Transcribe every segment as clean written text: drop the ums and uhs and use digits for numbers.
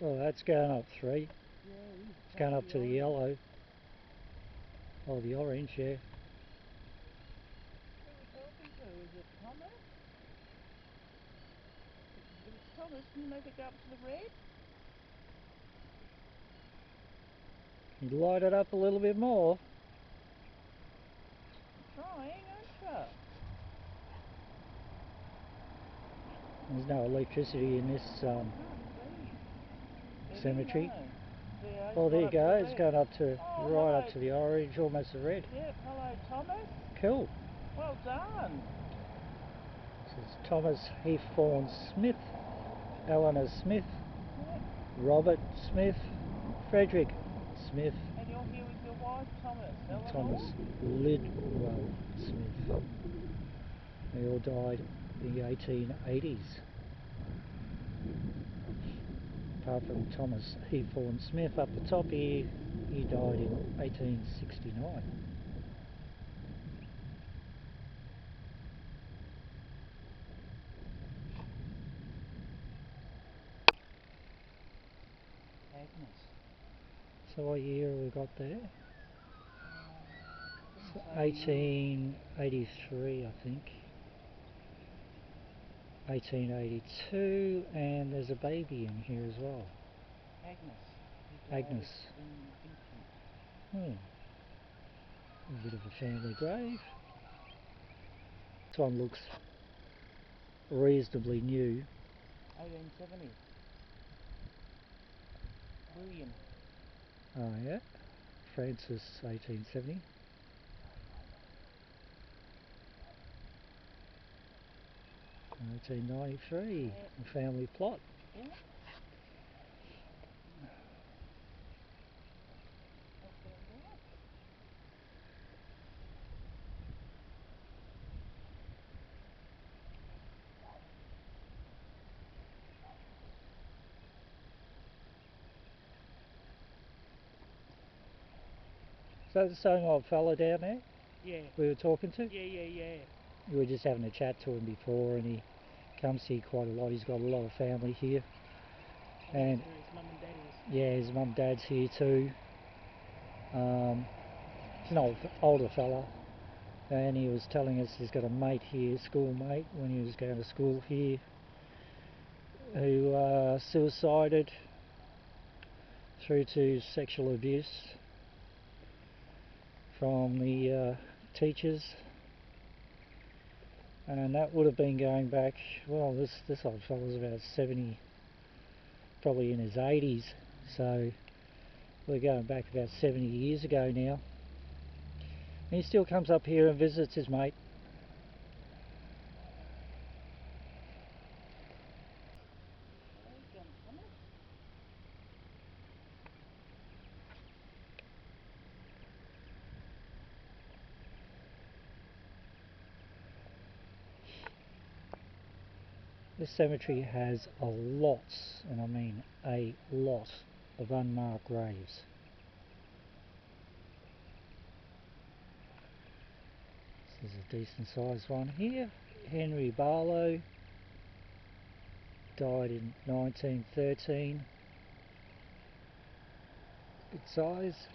Oh, that's going up 3. Yeah, It's going up to the yellow. Oh, the orange, yeah. Who are we talking to? Is it Thomas? If it's Thomas, can you make it go up to the red? You light it up a little bit more. Trying, aren't you? There's no electricity in this cemetery. Oh, there you go. It's going up to right up to the orange, almost the red. Yep. Hello, Thomas. Cool. Well done. This is Thomas Heathorn Smith, Eleanor Smith, Yep. Robert Smith, Frederick Smith, And you're here with your wife, Thomas. and Eleanor? Thomas Lidwell Smith. They all died in the 1880s. Apart from Thomas Heathorn Smith up the top here, he died in 1869. Agnes. So what year have we got there? 1883, I think. 1882, and there's a baby in here as well. Agnes. Agnes. A bit of a family grave. This one looks reasonably new. 1870. William. Oh yeah, Francis, 1870. In 1893, Yeah. a family plot. Yeah. So the same old fella down there Yeah. we were talking to? Yeah. We were just having a chat to him before, and he comes here quite a lot. He's got a lot of family here. And his mum and dad is. yeah, his mum and dad's here too. He's an older fella, and he was telling us he's got a mate here, schoolmate, when he was going to school here, who suicided through to sexual abuse from the teachers, and that would have been going back, well, this old fella's about 70, probably in his 80s, so we're going back about 70 years ago now. And he still comes up here and visits his mate. This cemetery has a lot, and I mean a lot, of unmarked graves. This is a decent sized one here. Henry Barlow, died in 1913. Good size.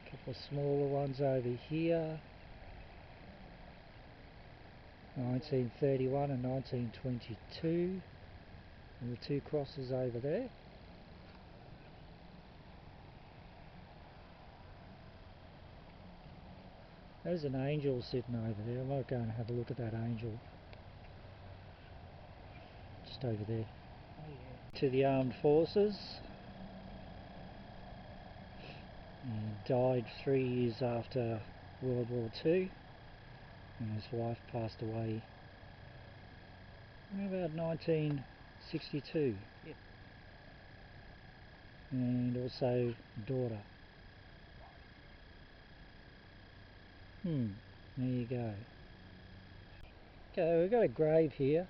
A couple of smaller ones over here. 1931 and 1922. And the 2 crosses over there. There's an angel sitting over there. I might go and have a look at that angel. Just over there. Oh yeah. To the armed forces. He died 3 years after World War II, and his wife passed away in about 1962. Yep. And also daughter. There you go. Okay, we've got a grave here,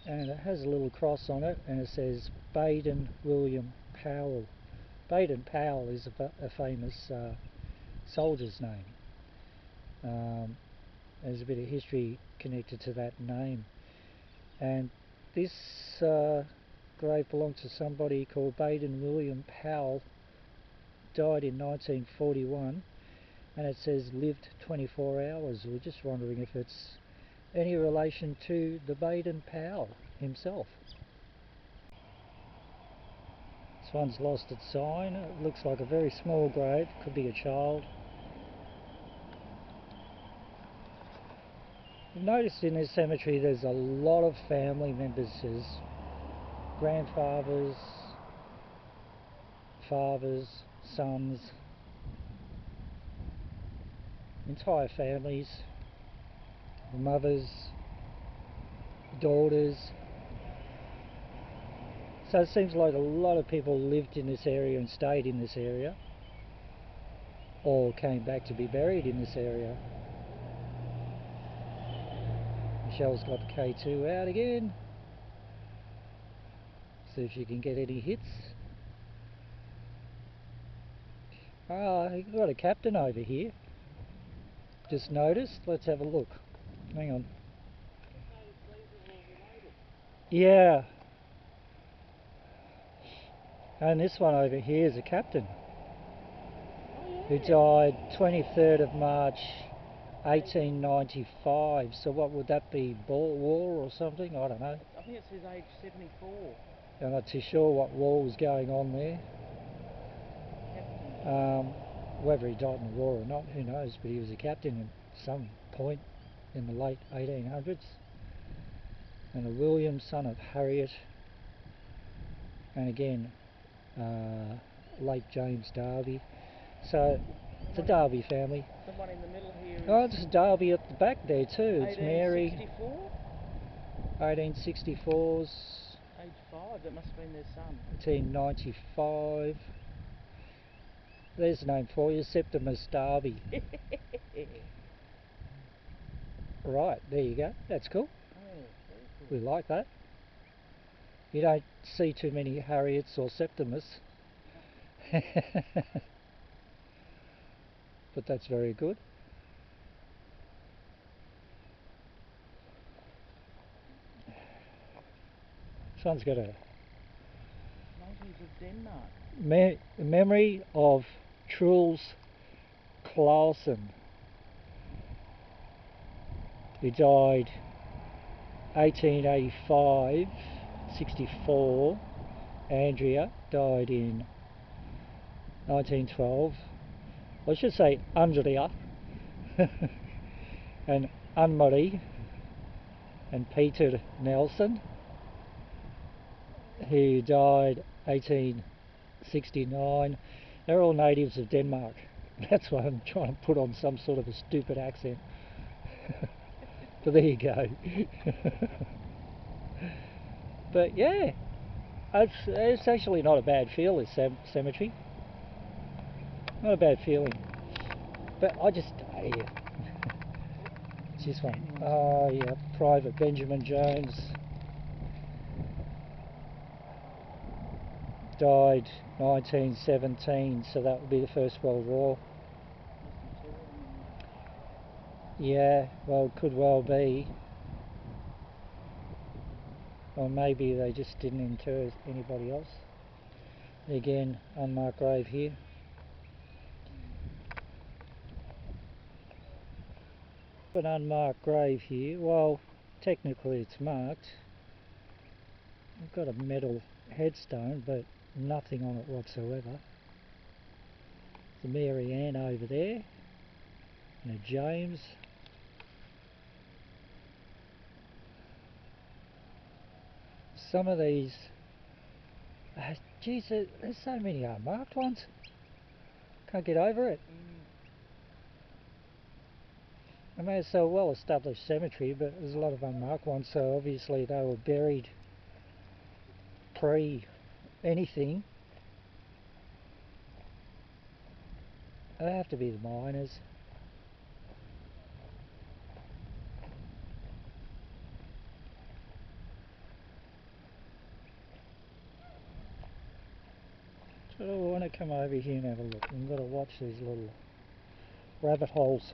and it has a little cross on it, and it says Baden William Powell. Baden Powell is a famous soldier's name. There's a bit of history connected to that name, and This grave belonged to somebody called Baden William Powell, died in 1941, and it says lived 24 hours. We're just wondering if it's any relation to the Baden Powell himself. This one's lost its sign. It looks like a very small grave, could be a child. You've noticed in this cemetery there's a lot of family members. There's grandfathers, fathers, sons, entire families, mothers, daughters. So it seems like a lot of people lived in this area and stayed in this area, or came back to be buried in this area. Michelle's got the K2 out again. See if she can get any hits. You've got a captain over here. Just noticed. Let's have a look. Hang on. Yeah. And this one over here is a captain. Who died 23rd of March 1895. So what would that be? War or something? I don't know. I think it says age 74. I'm not too sure what war was going on there. Whether he died in the war or not, who knows, but he was a captain at some point in the late 1800s. And a William, son of Harriet, and again late James Darby. So it's a Darby family. The one in the middle here is... Oh, there's Darby at the back there too. It's Mary. 1864? 1864's. Age 5, that must have been their son. 1895. There's the name for you, Septimus Darby. Right, there you go. That's cool. Oh, very cool. We like that. You don't see too many Harriets or Septimus. But that's very good. This one's got a Natives of Denmark. memory of Truls Clausen, who died 1885, 64. Andrea died in 1912. I should say Andrea and Anne-Marie and Peter Nelson, who died 1869. They're all natives of Denmark. That's why I'm trying to put on some sort of a stupid accent. But there you go. But yeah, it's actually not a bad feel, this cemetery. Not a bad feeling. But I just... yeah. It's this one. Oh yeah, Private Benjamin Jones. Died 1917, so that would be the First World War. Yeah, well, could well be. Or maybe they just didn't inter anybody else. Again, unmarked grave here. An unmarked grave here. Well, technically it's marked. I've got a metal headstone, but nothing on it whatsoever. The Mary Ann over there, and a James. Some of these, geez, there's so many unmarked ones. Can't get over it. I mean, it's a well-established cemetery, but there's a lot of unmarked ones, so obviously they were buried pre-anything. They have to be the miners. So I want to come over here and have a look. We've got to watch these little rabbit holes.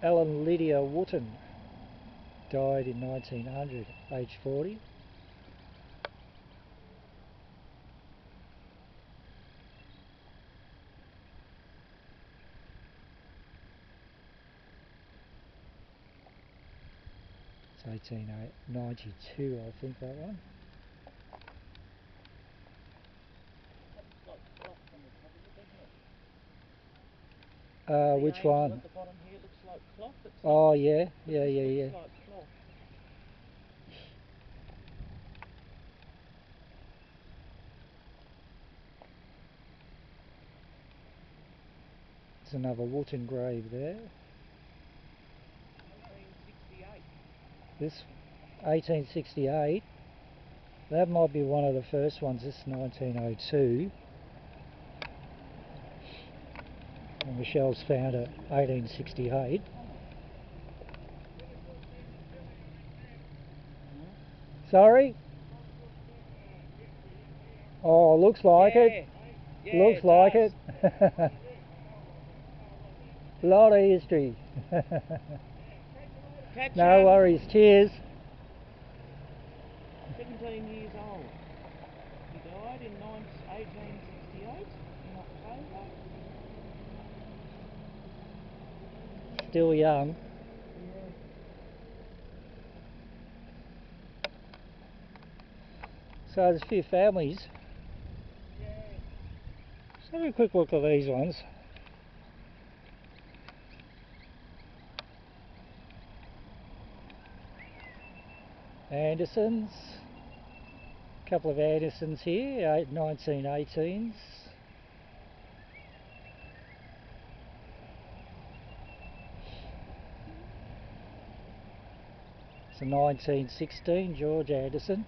Ellen Lydia Wotton died in 1900, aged 40. It's 1892, I think, that one. Which one? At the bottom here looks like cloth. Oh yeah, yeah. Like cloth. There's another Wotton grave there. 1868. This 1868. That might be one of the first ones. This is 1902. And Michelle's found it 1868. Sorry? Oh, looks like it. Yeah, Looks like it. A lot of history. No worries. Cheers. 17 years old. He died in 1868 in October. Still young. Yeah. So there's a few families. Yeah. Let's have a quick look at these ones. Andersons. A couple of Andersons here, 1918s. It's a 1916 George Anderson.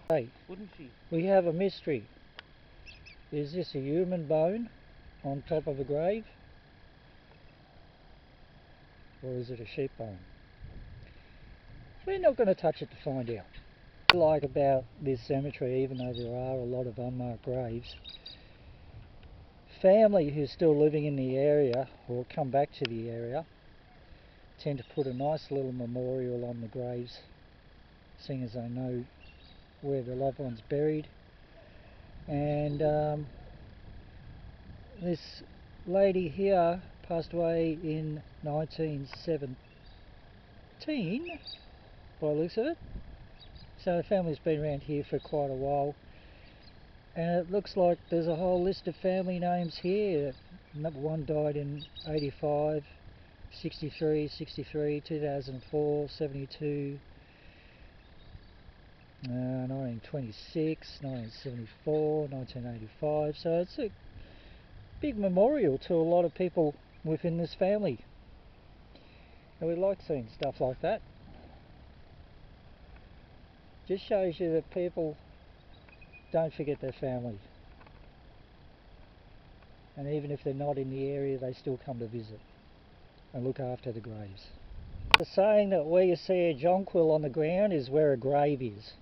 Hey, Wouldn't she? we have a mystery. Is this a human bone on top of a grave? Or is it a sheep bone? We're not going to touch it to find out. What I like about this cemetery, even though there are a lot of unmarked graves, family who's still living in the area or come back to the area tend to put a nice little memorial on the graves, seeing as they know where the loved one's buried. And this lady here passed away in 1917 by the looks of it. So the family's been around here for quite a while, and it looks like there's a whole list of family names here. Number one died in 85, 63, 63, 2004, 72, 1926, 1974, 1985. So it's a big memorial to a lot of people within this family. And we like seeing stuff like that. Just shows you that people don't forget their family. And even if they're not in the area, they still come to visit and look after the graves. The saying that where you see a jonquil on the ground is where a grave is.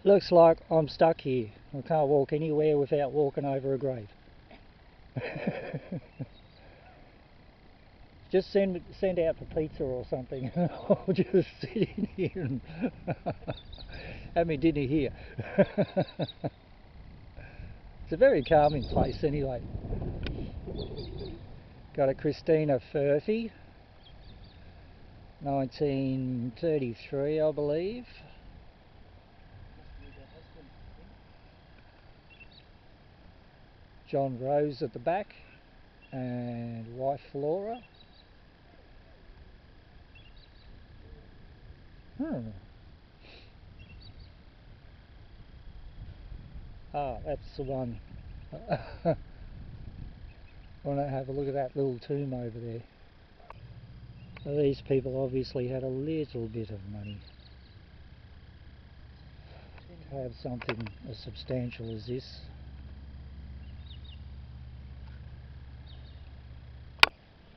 Looks like I'm stuck here. I can't walk anywhere without walking over a grave. Just send out for pizza or something. I'll just sit in here and have my dinner here. It's a very calming place anyway. Got a Christina Furphy, 1933 I believe. John Rose at the back and wife Flora. Ah, that's the one. I want to have a look at that little tomb over there. Now, these people obviously had a little bit of money to have something as substantial as this.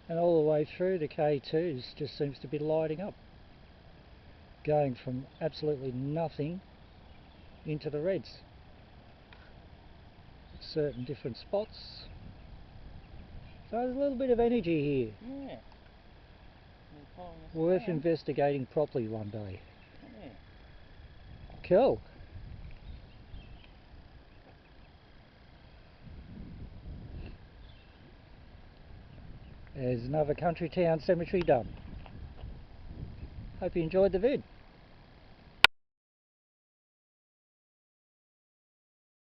And all the way through the K2s just seems to be lighting up, going from absolutely nothing into the reds. certain different spots. So there's a little bit of energy here. Yeah. They're following us Worth around. investigating properly one day. Yeah. Cool. There's another country town cemetery done. Hope you enjoyed the vid.